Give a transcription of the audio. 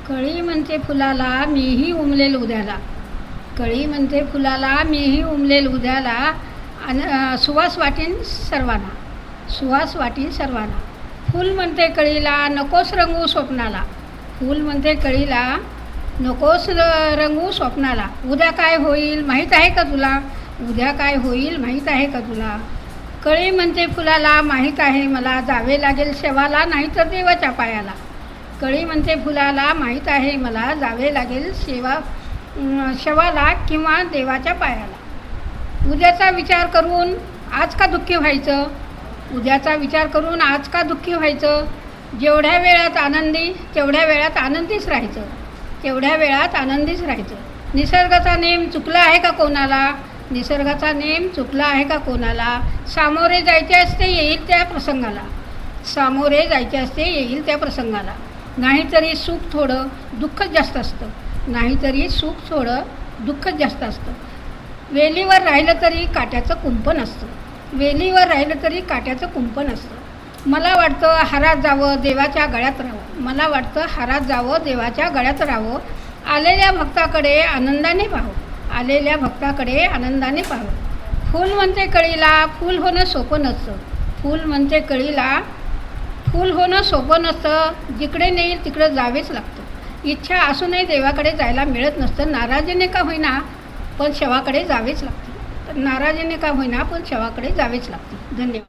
कळी म्हणते फुलाला मीही उमलेल उद्याला. कळी म्हणते फुलाला मीही उमलेल उद्याला. आणि सुवास वाटीन सर्वांना. सुवास वाटीन सर्वांना. फूल म्हणते कळीला नकोस रंगू स्वप्नाला. फूल म्हणते कळीला नकोस रंगू स्वप्नाला. उद्या काय होईल माहीत आहे का तुला. उद्या काय होईल माहीत आहे का तुला. कळी म्हणते फुलाला माहीत आहे मला जावे लागेल शेवाला नाहीतर देवाच्या पायाला. कळी म्हणते फुलाला माहीत आहे मला जावे लागेल शेवाला किंवा देवाच्या पायाला. उद्याचा विचार करून आज का दुःखी व्हायचं. उद्याचा विचार करून आज का दुःखी व्हायचं. जेवढ्या वेळात आनंदी तेवढ्या वेळात आनंदीच राहायचं. तेवढ्या वेळात आनंदीच राहायचं. निसर्गाचा नेम चुकला आहे का कोणाला. निसर्गाचा नेम चुकला आहे का कोणाला. सामोरे जायचे असते येईल त्या प्रसंगाला. सामोरे जायचे असते येईल त्या प्रसंगाला. नाहीतरी सुख थोडं दुःखच जास्त असतं. नाहीतरी सुख थोडं दुःखच जास्त असतं. वेलीवर राहिलं तरी काट्याचं कुंपण असतं. वेलीवर राहिलं तरी काट्याचं कुंपण असतं. मला वाटतं हारात जावं देवाच्या गळ्यात राहावं. मला वाटतं हारात जावं देवाच्या गळ्यात राहावं. आलेल्या भक्ताकडे आनंदाने पाहावं. आलेल्या भक्ताकडे आनंदाने पाहावं. फूल म्हणते कळीला फूल होणं सोपं नसतं. फूल म्हणते कळीला फूल होणं सोपं नसतं. जिकडे नेईल तिकडं जावेच लागतं. इच्छा असूनही देवाकडे जायला मिळत नसतं. नाराजीने का होईना पण शेवाकडे जावेच लागते. तर नाराजीने का होईना पण शेवाकडे जावेच लागते. धन्यवाद.